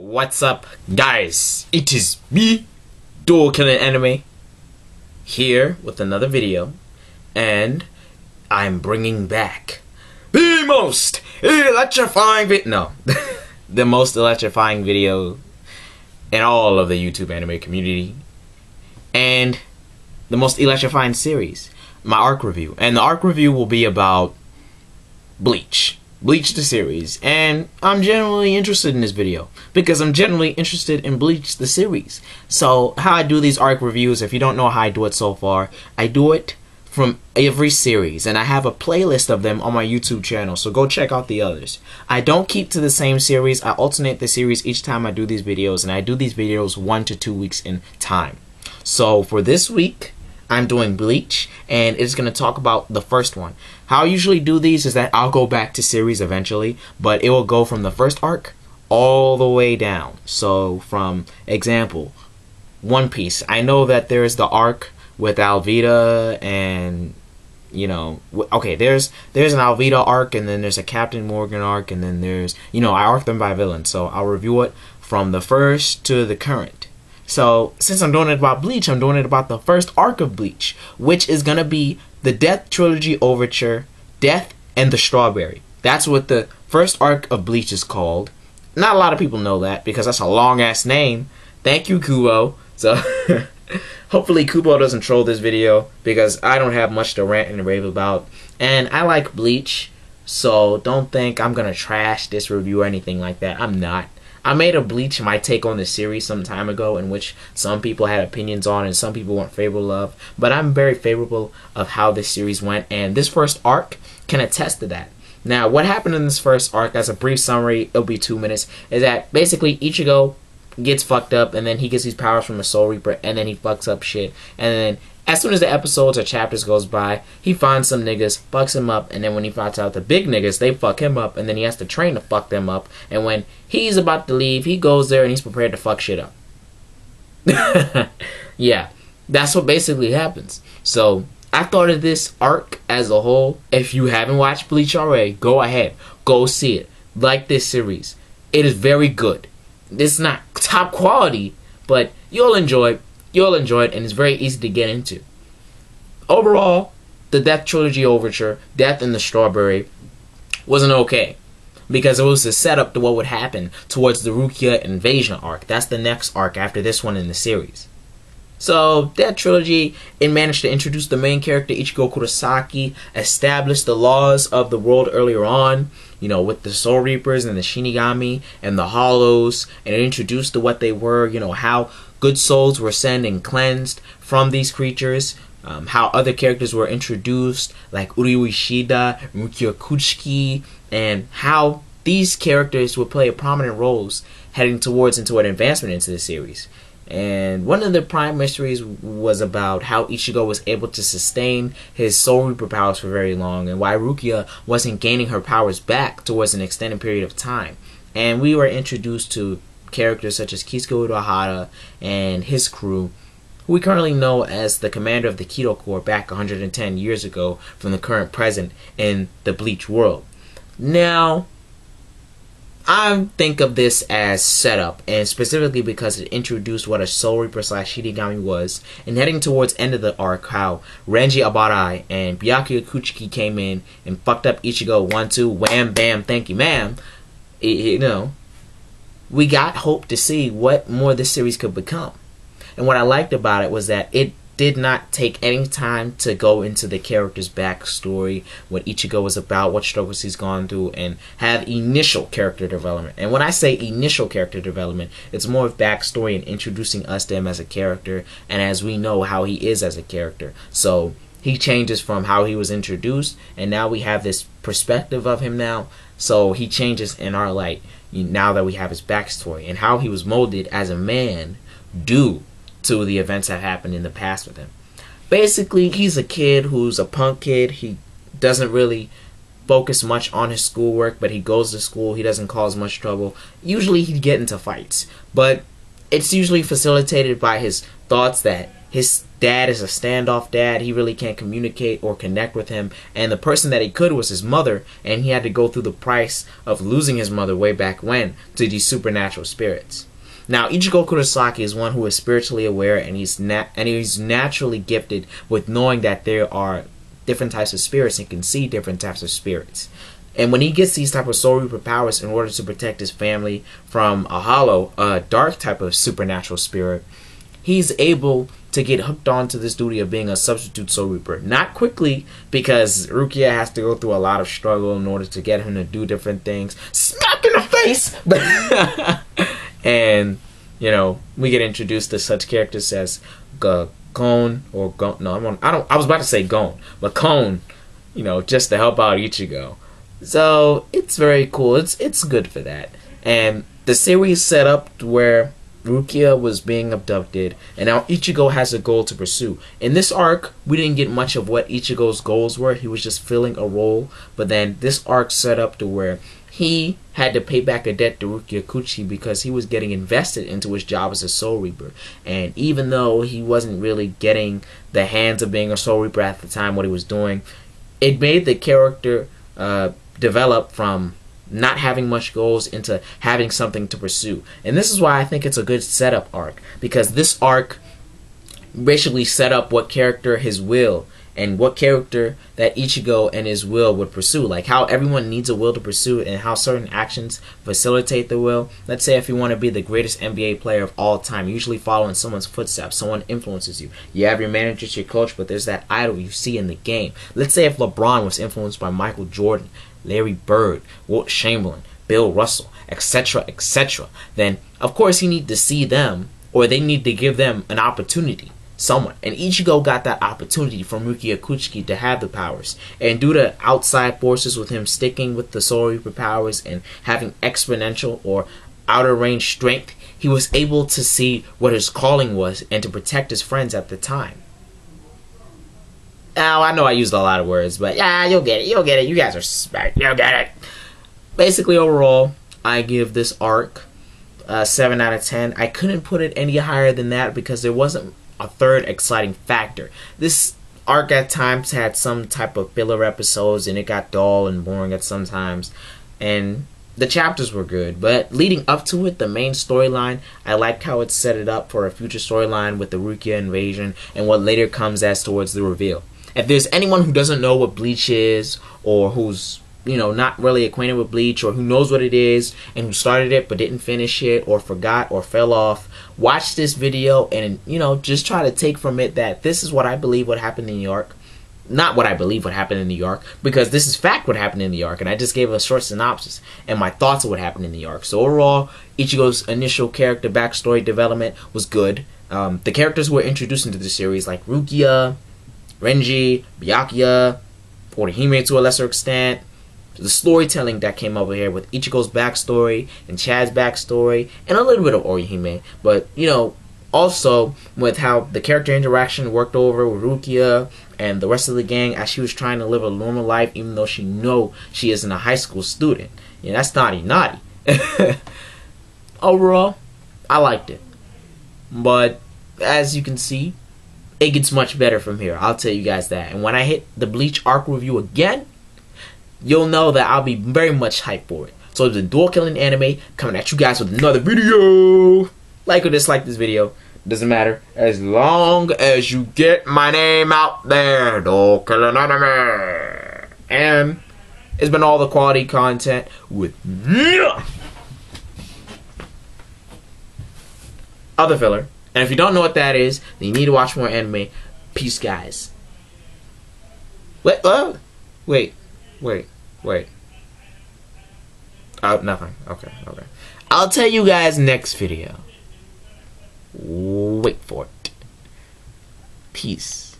What's up, guys? It is me, Dual Killing Anime, here with another video, and I'm bringing back the most electrifying the most electrifying video in all of the YouTube anime community, and the most electrifying series, my arc review. And the arc review will be about Bleach the series, and I'm genuinely interested in this video because I'm genuinely interested in Bleach the series. So how I do these arc reviews, if you don't know how I do it so far, I do it from every series, and I have a playlist of them on my YouTube channel, so go check out the others. I don't keep to the same series. I alternate the series each time I do these videos, and I do these videos 1 to 2 weeks in time. So for this week, I'm doing Bleach, and it's going to talk about the first one. How I usually do these is that I'll go back to series eventually, but it will go from the first arc all the way down. So, from example, One Piece. I know that there's the arc with Alvida, and okay, there's an Alvida arc, and then there's a Captain Morgan arc, and then there's, I arc them by villain. So I'll review it from the first to the current. So, since I'm doing it about Bleach, I'm doing it about the first arc of Bleach, which is going to be the Death Trilogy Overture, Death and the Strawberry. That's what the first arc of Bleach is called. Not a lot of people know that because that's a long-ass name. Thank you, Kubo. So, hopefully Kubo doesn't troll this video because I don't have much to rant and rave about. And I like Bleach, so don't think I'm going to trash this review or anything like that. I'm not. I made a Bleach my take on the series some time ago, in which some people had opinions on and some people weren't favorable of, but I'm very favorable of how this series went, and this first arc can attest to that. Now, what happened in this first arc, as a brief summary, it'll be 2 minutes, is that basically Ichigo gets fucked up, and then he gets these powers from the Soul Reaper, and then he fucks up shit, and then as soon as the episodes or chapters goes by, he finds some niggas, fucks him up, and then when he finds out the big niggas, they fuck him up, and then he has to train to fuck them up, and when he's about to leave, he goes there and he's prepared to fuck shit up. Yeah, that's what basically happens. So, I thought of this arc as a whole. If you haven't watched Bleach already, go ahead, go see it. Like this series. It is very good. It's not top quality, but you'll enjoy it. You'll enjoy it, and it's very easy to get into. Overall, the Death Trilogy Overture, Death and the Strawberry, wasn't okay, because it was a setup to what would happen towards the Rukia Invasion arc. That's the next arc after this one in the series. So, Death Trilogy, it managed to introduce the main character, Ichigo Kurosaki, establish the laws of the world earlier on, with the Soul Reapers and the Shinigami and the Hollows, and it introduced to what they were, how good souls were sent and cleansed from these creatures, how other characters were introduced, like Uryu Ishida, Rukia Kuchiki, and how these characters would play prominent roles heading towards into an advancement into the series. And one of the prime mysteries was about how Ichigo was able to sustain his Soul Reaper powers for very long, and why Rukia wasn't gaining her powers back towards an extended period of time. And we were introduced to characters such as Kisuke Uehara and his crew, who we currently know as the commander of the Kido Corps back 110 years ago from the current present in the Bleach world. Now, I think of this as setup, and specifically because it introduced what a Soul Reaper / Shinigami was, and heading towards end of the arc, how Renji Abarai and Byakuya Kuchiki came in and fucked up Ichigo 1-2, wham bam thank you ma'am. We got hope to see what more this series could become. And what I liked about it was that it did not take any time to go into the character's backstory, what Ichigo was about, what struggles he's gone through, and have initial character development. And when I say initial character development, it's more of backstory and introducing us to him as a character, and as we know how he is as a character. So he changes from how he was introduced, and now we have this perspective of him now. So he changes in our light now that we have his backstory and how he was molded as a man due to the events that happened in the past with him. Basically, he's a kid who's a punk kid. He doesn't really focus much on his schoolwork, but he goes to school. He doesn't cause much trouble. Usually he'd get into fights, but it's usually facilitated by his thoughts that his dad is a standoff dad. He really can't communicate or connect with him. And the person that he could was his mother. And he had to go through the price of losing his mother way back when to these supernatural spirits. Now, Ichigo Kurosaki is one who is spiritually aware, and he's naturally gifted with knowing that there are different types of spirits and can see different types of spirits. And when he gets these type of Soul Reaper powers in order to protect his family from a hollow, dark type of supernatural spirit, he's able to get hooked on to this duty of being a substitute Soul Reaper. Not quickly, because Rukia has to go through a lot of struggle in order to get him to do different things. Smack in the face! And, you know, we get introduced to such characters as Gon, or Gon, no, I was about to say Gon, but Kon, you know, just to help out Ichigo. So, it's very cool. It's good for that. And the series set up where Rukia was being abducted, and now Ichigo has a goal to pursue. In this arc, we didn't get much of what Ichigo's goals were. He was just filling a role. But then this arc set up to where he had to pay back a debt to Rukia Kuchi because he was getting invested into his job as a Soul Reaper. And even though he wasn't really getting the hands of being a Soul Reaper at the time, what he was doing, it made the character develop from not having much goals into having something to pursue. And this is why I think it's a good setup arc, because this arc basically set up what character his will and what character that Ichigo and his will would pursue. Like how everyone needs a will to pursue and how certain actions facilitate the will. Let's say if you want to be the greatest NBA player of all time, you usually follow in someone's footsteps. Someone influences you. You have your manager, your coach, but there's that idol you see in the game. Let's say if LeBron was influenced by Michael Jordan, Larry Bird, Wilt Chamberlain, Bill Russell, etc., etc., then of course you need to see them, or they need to give them an opportunity. Someone. And Ichigo got that opportunity from Rukia Kuchiki to have the powers. And due to outside forces, with him sticking with the Soul Reaper powers and having exponential or outer range strength, he was able to see what his calling was and to protect his friends at the time. Now, I know I used a lot of words, but yeah, you'll get it. You'll get it. You guys are smart. You'll get it. Basically, overall, I give this arc 7 out of 10. I couldn't put it any higher than that because there wasn't a third exciting factor. This arc at times had some type of filler episodes, and it got dull and boring at some times. And the chapters were good, but leading up to it, the main storyline, I liked how it set it up for a future storyline with the Rukia invasion and what later comes as towards the reveal. If there's anyone who doesn't know what Bleach is, or who's, you know, not really acquainted with Bleach, or who knows what it is and who started it but didn't finish it or forgot or fell off, watch this video and, you know, just try to take from it that this is what I believe what happened in New York. Not what I believe what happened in New York, because this is fact what happened in New York, and I just gave a short synopsis and my thoughts of what happened in New York. So overall, Ichigo's initial character backstory development was good. The characters who were introduced into the series, like Rukia, Renji, Byakuya, Orihime to a lesser extent, the storytelling that came over here with Ichigo's backstory and Chad's backstory and a little bit of Orihime, but you know, also with how the character interaction worked over with Rukia and the rest of the gang as she was trying to live a normal life even though she know she isn't a high school student. Yeah, that's naughty. Overall, I liked it, but as you can see, it gets much better from here. I'll tell you guys that. And when I hit the Bleach arc review again, you'll know that I'll be very much hyped for it. So the Dual Killing Anime coming at you guys with another video. Like or dislike this video, doesn't matter, as long as you get my name out there. Dual Killing Anime. And it's been all the quality content with other filler. And if you don't know what that is, then you need to watch more anime. Peace, guys. Wait. Oh, nothing. Okay. I'll tell you guys next video. Wait for it. Peace.